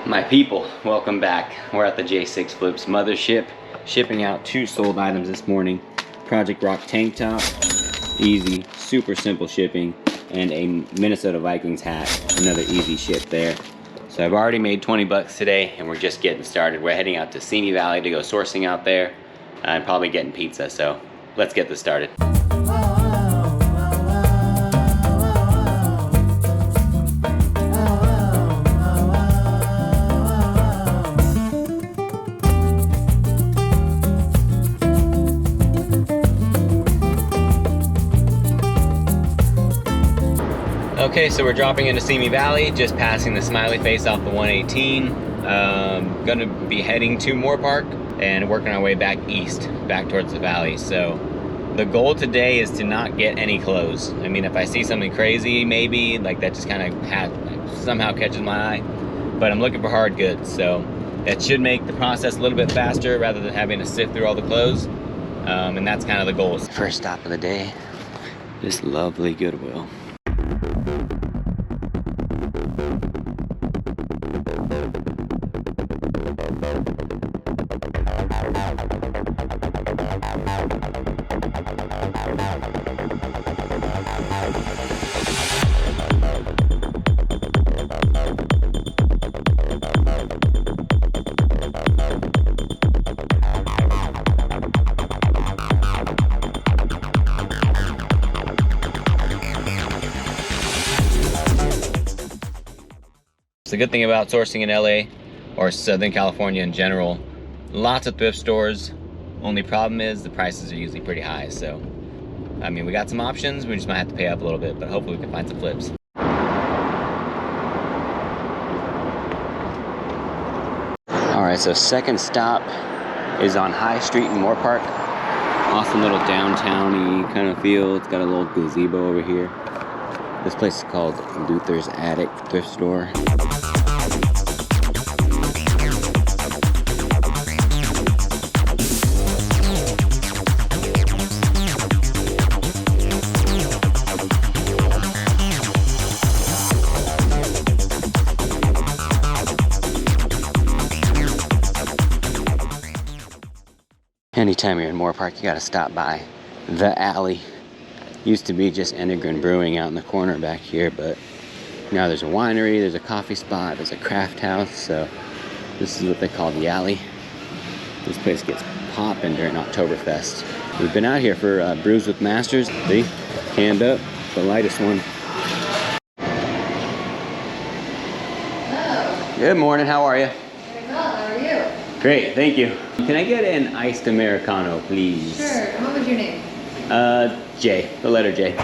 My people, welcome back. We're at the J6 Flips mothership, shipping out 2 sold items this morning. Project Rock tank top, easy, super simple shipping, and a Minnesota Vikings hat, another easy ship there. So I've already made 20 bucks today, and we're just getting started. We're heading out to Simi Valley to go sourcing out there, and probably getting pizza, so let's get this started. Okay, so we're dropping into Simi Valley, just passing the smiley face off the 118. Gonna be heading to Moorpark and working our way back east, back towards the valley. So the goal today is to not get any clothes. I mean, if I see something crazy, maybe, like that just kind of somehow catches my eye. But I'm looking for hard goods, so that should make the process a little bit faster rather than having to sift through all the clothes. And that's kind of the goal. First stop of the day, this lovely Goodwill. The good thing about sourcing in LA or Southern California in general, lots of thrift stores. Only problem is the prices are usually pretty high. So, I mean, we got some options. We just might have to pay up a little bit, but hopefully we can find some flips. All right, so second stop is on High Street in Moorpark. Awesome little downtown-y kind of feel. It's got a little gazebo over here. This place is called Luther's Attic Thrift Store. Anytime you're in Moorpark, you gotta stop by the alley. Used to be just Enegren Brewing out in the corner back here, but now there's a winery, there's a coffee spot, there's a craft house, so this is what they call the alley. This place gets popping during Oktoberfest. We've been out here for Brews with Masters. See, canned up, the lightest one. Hello. Good morning, how are you? Very well, how are you? Great, thank you. Can I get an iced Americano, please? Sure, and what was your name? J, the letter J.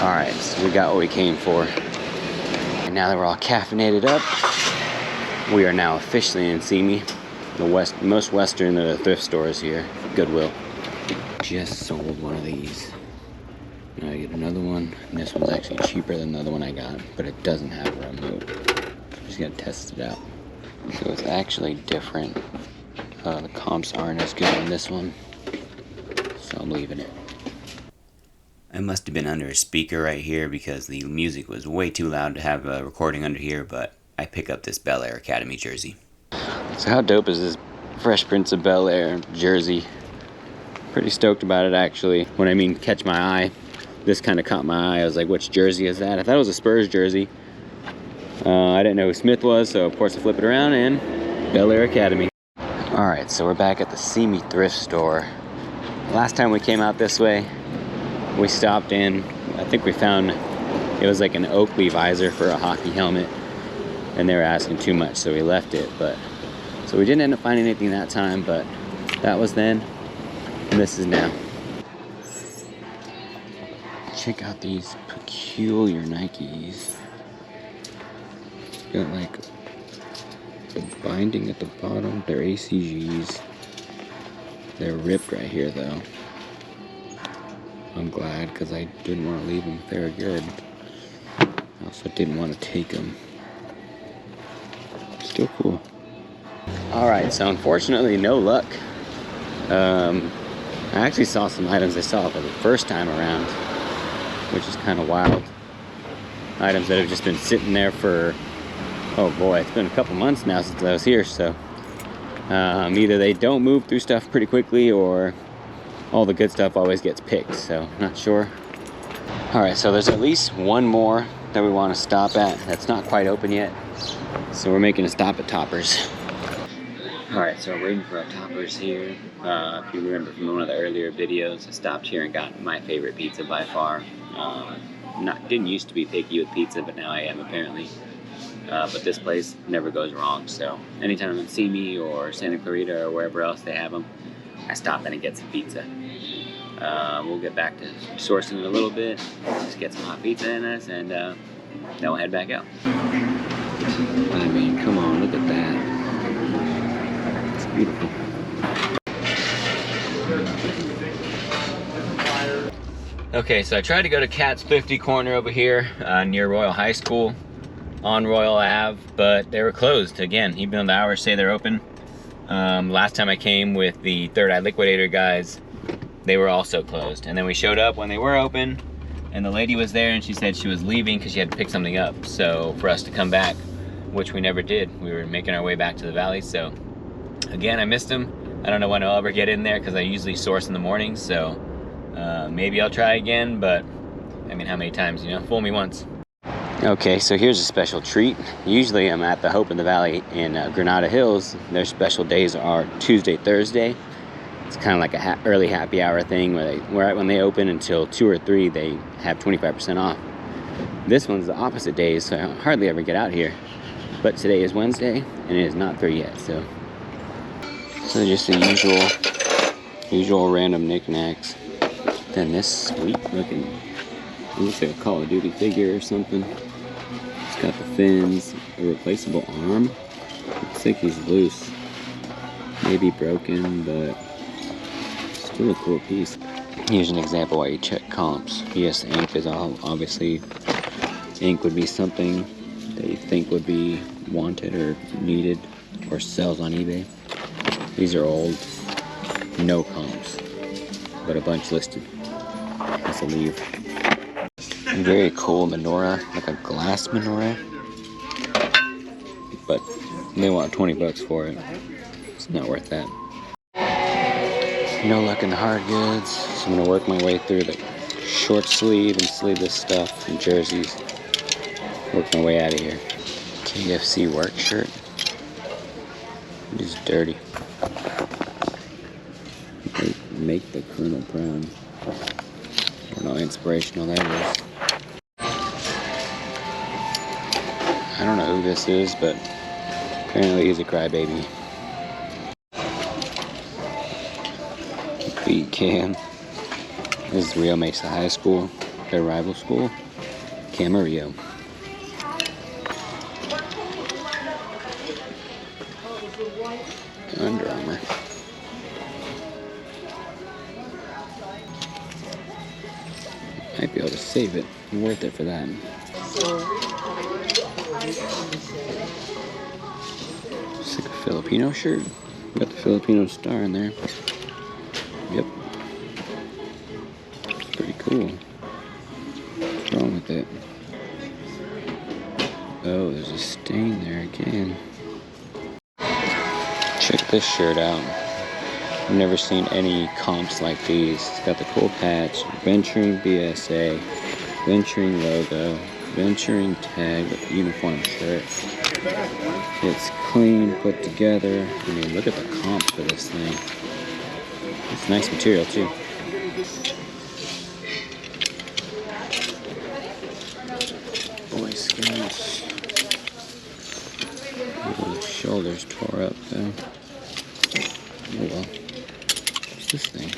Alright, so we got what we came for. And now that we're all caffeinated up, we are now officially in Simi, the most western of the thrift stores here, Goodwill. Just sold one of these. Now I get another one, and this one's actually cheaper than the other one I got, but it doesn't have a remote. I'm just gonna test it out. So it's actually different. The comps aren't as good on this one, so I'm leaving it. I must have been under a speaker right here because the music was way too loud to have a recording under here, but I pick up this Bel Air Academy jersey. So how dope is this Fresh Prince of Bel Air jersey? Pretty stoked about it, actually. When I mean catch my eye, this kind of caught my eye. I was like, which jersey is that? I thought it was a Spurs jersey. I didn't know who Smith was, so of course I flip it around and Bel Air Academy. Alright, so we're back at the Simi thrift store. Last time we came out this way, we stopped in, I think we found, it was like an Oakley visor for a hockey helmet, and they were asking too much, so we left it. But so we didn't end up finding anything that time, but that was then, and this is now. Check out these peculiar Nikes. Got like the binding at the bottom. They're ACGs. They're ripped right here though. I'm glad because I didn't want to leave them if they were good. I also didn't want to take them. Still cool. Alright, so unfortunately no luck. I actually saw some items I saw for the first time around, which is kind of wild. items that have just been sitting there for, oh boy, it's been a couple months now since I was here. So either they don't move through stuff pretty quickly, or all the good stuff always gets picked. So not sure. All right, so there's at least one more that we want to stop at that's not quite open yet. So we're making a stop at Toppers. All right, so we're waiting for our Toppers here. If you remember from one of the earlier videos, I stopped here and got my favorite pizza by far. Didn't used to be picky with pizza, but now I am apparently. But this place never goes wrong. So anytime I'm in Simi or Santa Clarita or wherever else they have them, I stop in and get some pizza. We'll get back to sourcing it a little bit, just get some hot pizza in us, and then we'll head back out. I mean, come on, look at that. It's beautiful. Okay, so I tried to go to Cat's 50 corner over here near Royal High School on Royal Ave, but they were closed again, even though the hours say they're open. Last time I came with the Third Eye Liquidator guys, they were also closed. And then we showed up when they were open, and the lady was there and she said she was leaving because she had to pick something up. So for us to come back, which we never did, we were making our way back to the valley. So again, I missed them. I don't know when I'll ever get in there because I usually source in the morning. So maybe I'll try again, but I mean, how many times, you know, fool me once. Okay, so here's a special treat. Usually I'm at the Hope in the Valley in Granada Hills. Their special days are Tuesday, Thursday. It's kind of like a early happy hour thing where when they open until 2 or 3, they have 25% off. This one's the opposite days, so I hardly ever get out here. But today is Wednesday, and it is not 3 yet, so just the usual random knickknacks. Then this sweet looking, it looks like a Call of Duty figure or something. It's got the fins, a replaceable arm. Looks like he's loose, maybe broken, but still a cool piece. Here's an example why you check comps. Yes, ink is obviously, ink would be something that you think would be wanted or needed or sells on eBay. These are old, no comps, but a bunch listed. That's a leave. Very cool menorah, like a glass menorah, but they want 20 bucks for it. It's not worth that. No luck in the hard goods, so I'm gonna work my way through the short sleeve and sleeveless stuff and jerseys. Work my way out of here. KFC work shirt. It is dirty. Make the Colonel proud. I don't know how inspirational that is. I don't know who this is, but apparently he's a crybaby. Beat Cam. This is Rio Mesa High School, their rival school, Camarillo. Under Armour. Might be able to save it. Worth it for that. It's like a Filipino shirt. Got the Filipino star in there. Yep. It's pretty cool. What's wrong with it? Oh, there's a stain there again. Check this shirt out. I've never seen any comps like these. It's got the cool patch, Venturing BSA, Venturing logo, Venturing tag with uniform shirt. It's clean, put together. I mean, look at the comps for this thing. It's nice material too. Boy Scouts. The shoulders tore up though. Oh well. What's this thing?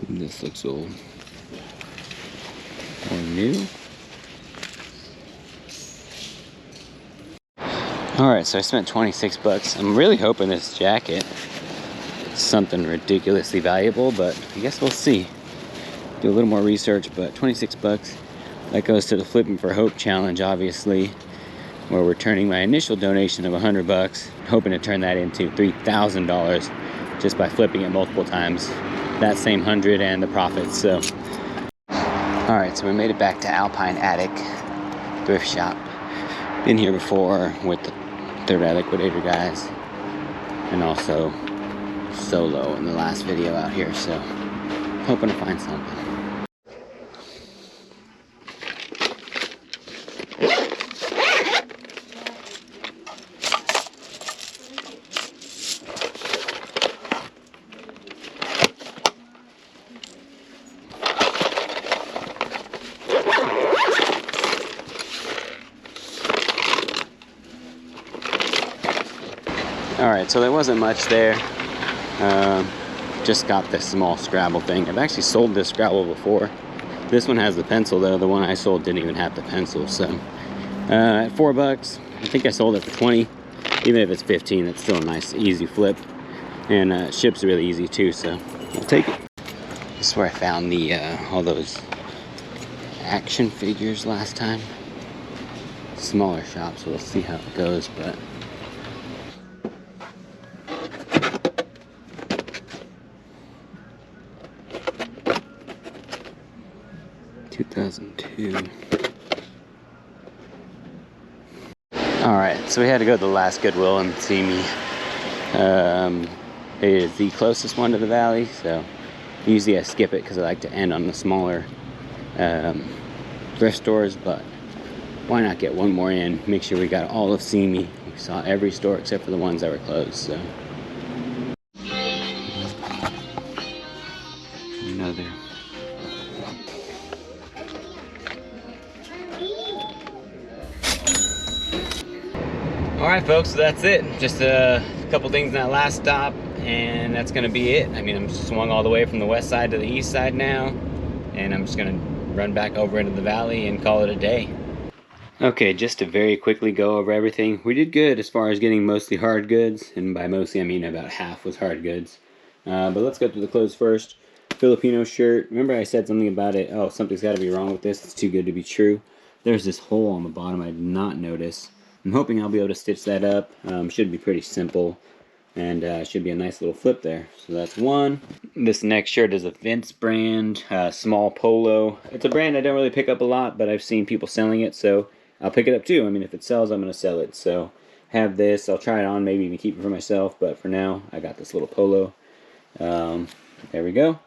This looks old. Or new? Alright, so I spent 26 bucks. I'm really hoping this jacket is something ridiculously valuable, but I guess we'll see. Do a little more research, but 26 bucks. That goes to the Flipping for Hope challenge, obviously, where we're turning my initial donation of 100 bucks, hoping to turn that into $3,000 just by flipping it multiple times. That same 100 and the profits, so Alright, so we made it back to Alpine Attic thrift shop. Been here before with the Third Eye Liquidator guys, and also solo in the last video out here, so hoping to find something. Alright, so there wasn't much there. Just got this small Scrabble thing. I've actually sold this Scrabble before. This one has the pencil though. The one I sold didn't even have the pencil. So at $4, I think I sold it for 20. Even if it's 15, it's still a nice easy flip. And it ships really easy too, so I'll take it. This is where I found the all those action figures last time. Smaller shop, so we'll see how it goes, but 2002. Alright, so we had to go to the last Goodwill in Simi. It is the closest one to the valley, so usually I skip it because I like to end on the smaller thrift stores, but why not get one more in, make sure we got all of Simi. We saw every store except for the ones that were closed, so. Another. Alright folks, so that's it. Just a couple things in that last stop, and that's gonna be it. I mean, I'm swung all the way from the west side to the east side now, and I'm just gonna run back over into the valley and call it a day. Okay, just to very quickly go over everything. We did good as far as getting mostly hard goods, and by mostly I mean about half was hard goods. But let's go through the clothes first. Filipino shirt. Remember I said something about it? Oh, something's got to be wrong with this. It's too good to be true. There's this hole on the bottom I did not notice. I'm hoping I'll be able to stitch that up. Should be pretty simple, and should be a nice little flip there. So that's one. This next shirt is a Vince brand, small polo. It's a brand I don't really pick up a lot, but I've seen people selling it, so I'll pick it up too. I mean, if it sells, I'm going to sell it. So have this. I'll try it on, maybe even keep it for myself, but for now, I got this little polo. There we go.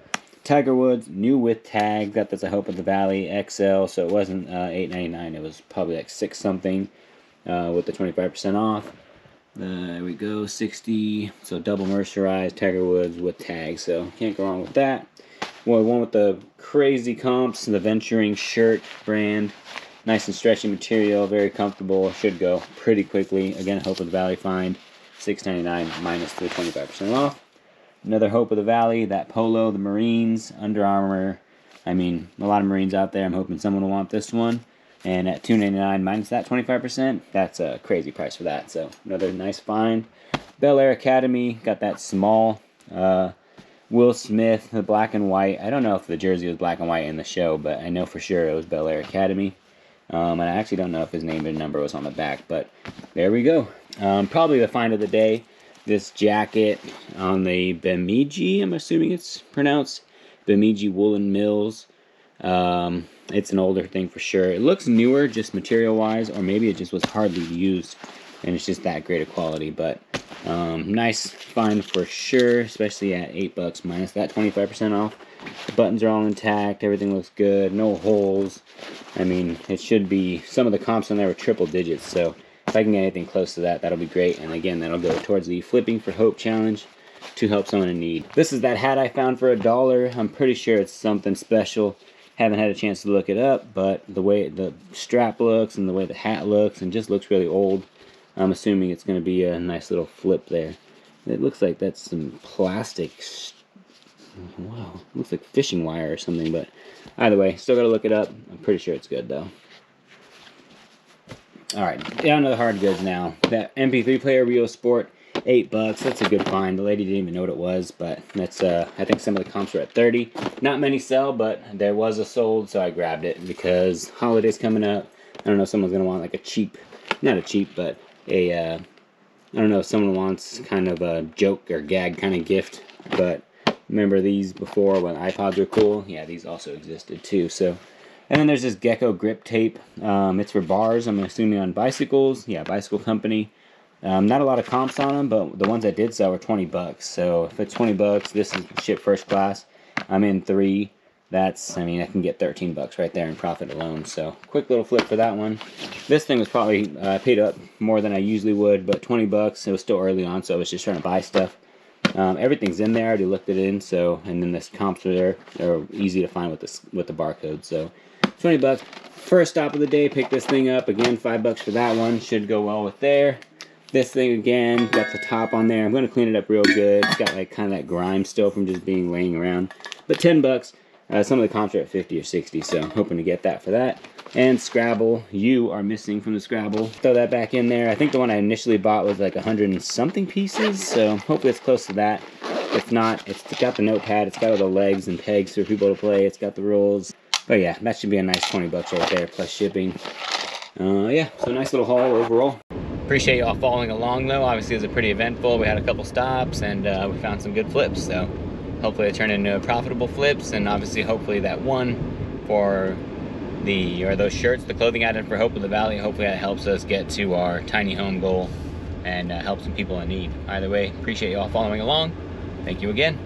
Tiger Woods, new with tag. Got this, I hope, at the Valley XL, so it wasn't $8.99. It was probably like $6 something with the 25% off. There we go, 60. So double mercerized Tiger Woods with tag, so can't go wrong with that. Well, one with the crazy comps, the Venturing shirt brand. Nice and stretchy material, very comfortable. Should go pretty quickly. Again, Hope of the Valley find, $6.99 minus the 25% off. Another Hope of the Valley, that polo, the Marines, Under Armour. I mean, a lot of Marines out there. I'm hoping someone will want this one. And at $2.99 minus that 25%, that's a crazy price for that. So another nice find. Bel Air Academy, got that small. Will Smith, the black and white. I don't know if the jersey was black and white in the show, but I know for sure it was Bel Air Academy. And I actually don't know if his name and number was on the back, but there we go. Probably the find of the day. This jacket on the Bemidji, I'm assuming it's pronounced, Bemidji Woolen Mills. It's an older thing for sure. It looks newer, just material-wise, or maybe it just was hardly used, and it's just that great a quality. But nice find for sure, especially at $8 minus that 25% off. The buttons are all intact. Everything looks good. No holes. I mean, it should be. Some of the comps on there were triple digits, so if I can get anything close to that, that'll be great. And again, that'll go towards the Flipping for Hope challenge to help someone in need. This is that hat I found for $1. I'm pretty sure it's something special. Haven't had a chance to look it up, but the way the strap looks and the way the hat looks and just looks really old, I'm assuming it's going to be a nice little flip there. It looks like that's some plastic. Wow, looks like fishing wire or something, but either way, still got to look it up. I'm pretty sure it's good though. Alright, down to the hard goods now. That MP3 player, Rio Sport, $8. That's a good find. The lady didn't even know what it was, but that's I think some of the comps were at 30. Not many sell, but there was a sold, so I grabbed it because holidays coming up. I don't know if someone's gonna want like a cheap, not a cheap, but a I don't know if someone wants kind of a joke or gag kind of gift. But remember these before when iPods were cool? Yeah, these also existed too. So And then there's this gecko grip tape. It's for bars, I'm assuming on bicycles. Yeah, bicycle company. Not a lot of comps on them, but the ones I did sell were 20 bucks. So if it's 20 bucks, this is shipped first class. I'm in 3. That's, I mean, I can get 13 bucks right there in profit alone. So quick little flip for that one. This thing was probably paid up more than I usually would, but 20 bucks. It was still early on, so I was just trying to buy stuff. Everything's in there. I already looked it in. So, and then the comps are there. They're easy to find with the barcode. So 20 bucks. First stop of the day. Pick this thing up again. 5 bucks for that one. Should go well with there. This thing again, got the top on there. I'm going to clean it up real good. It's got like kind of that grime still from just being laying around. But 10 bucks. Some of the comps are at 50 or 60, so I'm hoping to get that for that. And Scrabble, you are missing from the Scrabble. Throw that back in there. I think the one I initially bought was like 100 and something pieces, so hopefully it's close to that. If not, it's got the notepad, it's got all the legs and pegs for people to play, it's got the rules. But yeah, that should be a nice 20 bucks right there, plus shipping. Yeah, so nice little haul overall. Appreciate y'all following along though. Obviously it was a pretty eventful. We had a couple stops and we found some good flips, so hopefully it turned into profitable flips, and obviously hopefully that one for those shirts, the clothing item for Hope of the Valley, hopefully that helps us get to our tiny home goal and help some people in need. Either way, appreciate y'all following along. Thank you again.